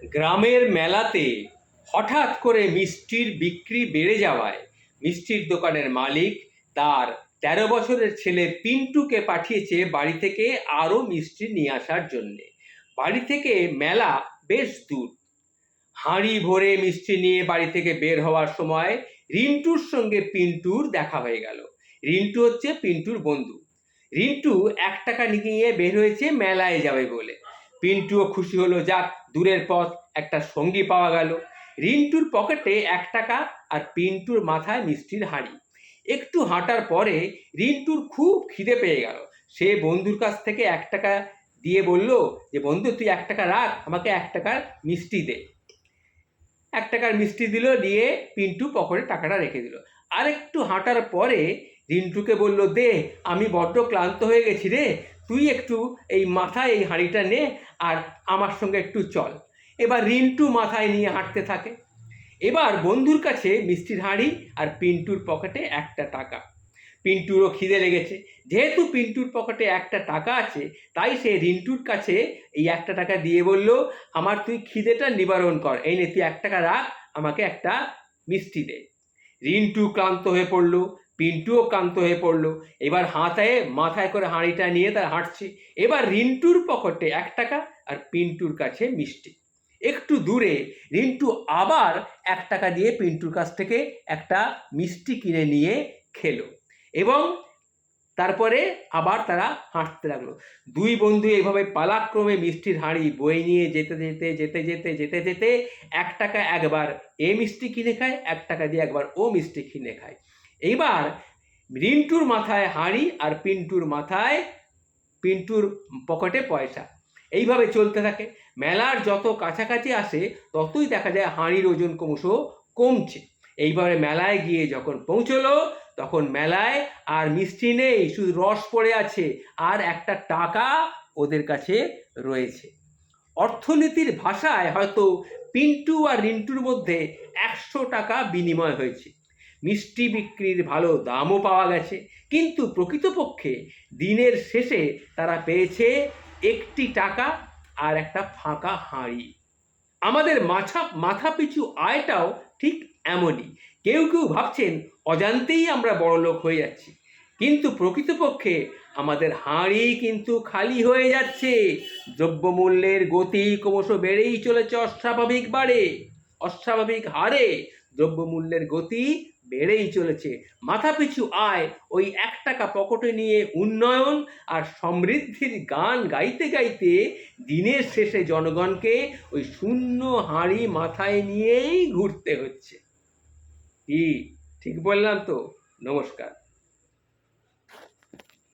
গ্রামের মেলাতে হঠাৎ করে মিষ্টির বিক্রি বেড়ে যাওয়ায় মিষ্টির দোকানের মালিক তার ১৩ বছরের ছেলে পিন্টুকে পাঠিয়েছে বাড়ি থেকে আরও মিষ্টি নিয়ে আসার জন্যে। বাড়ি থেকে মেলা বেশ দূর। হাঁড়ি ভরে মিষ্টি নিয়ে বাড়ি থেকে বের হওয়ার সময় রিন্টুর সঙ্গে পিন্টুর দেখা হয়ে গেল। রিন্টু হচ্ছে পিন্টুর বন্ধু। রিন্টু ১ টাকা নিয়ে বের হয়েছে মেলায় যাবে বলে। পিন্টুও খুশি হলো, যাক দূরের পথ একটা সঙ্গী পাওয়া গেল। রিন্টুর পকেটে ১ টাকা আর পিন্টুর মাথায় মিষ্টির হাঁড়ি। একটু হাঁটার পরে রিন্টুর খুব খিদে পেয়ে গেল। সে বন্ধুর কাছ থেকে ১ টাকা দিয়ে বলল যে, বন্ধু তুই ১ টাকা রাখ, আমাকে ১ টাকার মিষ্টি দে। ১ টাকার মিষ্টি দিল, দিয়ে পিন্টু পকেটে টাকাটা রেখে দিল। আর একটু হাঁটার পরে রিন্টুকে বলল, দে, আমি বড্ড ক্লান্ত হয়ে গেছি রে, তুই একটু এই মাথায় এই হাঁড়িটা নে আর আমার সঙ্গে একটু চল। এবার রিন্টু মাথায় নিয়ে হাঁটতে থাকে। এবার বন্ধুর কাছে মিষ্টির হাঁড়ি আর পিন্টুর পকেটে ১ টাকা। পিন্টুরও খিদে লেগেছে। যেহেতু পিন্টুর পকেটে ১ টাকা আছে, তাই সে রিন্টুর কাছে এই ১ টাকা দিয়ে বলল, আমার তুই খিদেটা নিবারণ কর, এই নে তুই ১ টাকা রাখ, আমাকে একটা মিষ্টি দে। রিন্টু ক্লান্ত হয়ে পড়ল, পিন্টুও ক্লান্ত হয়ে পড়ল। এবার মাথায় করে হাঁড়িটা নিয়ে তারা হাঁটছে। এবার রিন্টুর পকেটে ১ টাকা আর পিন্টুর কাছে মিষ্টি। একটু দূরে রিন্টু আবার ১ টাকা দিয়ে পিন্টুর কাছ থেকে একটা মিষ্টি কিনে নিয়ে খেলো এবং তারপরে আবার তারা হাঁটতে লাগলো। দুই বন্ধু এইভাবে পালাক্রমে মিষ্টির হাঁড়ি বয়ে নিয়ে যেতে ১ টাকা একবার এ মিষ্টি কিনে খায়, ১ টাকা দিয়ে একবার ও মিষ্টি কিনে খায়। এইবার রিন্টুর মাথায় হাঁড়ি আর পিন্টুর পকেটে পয়সা। এইভাবে চলতে থাকে। মেলার যত কাছাকাছি আসে ততই দেখা যায় হাঁড়ির ওজন ক্রমশ কমছে। এইভাবে মেলায় গিয়ে যখন পৌঁছলো, তখন মেলায় আর মিষ্টি নেই, শুধু রস পড়ে আছে আর ১ টাকা ওদের কাছে রয়েছে। অর্থনীতির ভাষায় হয়তো পিন্টু আর রিন্টুর মধ্যে ১০০ টাকা বিনিময় হয়েছে। মিষ্টি বিক্রির ভালো দামও পাওয়া গেছে, কিন্তু প্রকৃতপক্ষে দিনের শেষে তারা পেয়েছে ১ টাকা আর একটা ফাঁকা হাঁড়ি। আমাদের মাথাপিছু আয়টাও ঠিক এমনই। কেউ ভাবছেন অজান্তেই আমরা বড়লোক হয়ে যাচ্ছি, কিন্তু প্রকৃতপক্ষে আমাদের হাঁড়ি কিন্তু খালি হয়ে যাচ্ছে। দ্রব্যমূল্যের গতি ক্রমশ বেড়েই চলেছে অস্বাভাবিক হারে দ্রব্যমূল্যের গতি বেড়েই চলেছে। মাথাপিছু আয় ওই ১ টাকা পকেটে নিয়ে উন্নয়ন আর সমৃদ্ধির গান গাইতে গাইতে দিনের শেষে জনগণকে ওই শূন্য হাঁড়ি মাথায় নিয়েই ঘুরতে হচ্ছে। কি ঠিক বললাম তো? নমস্কার।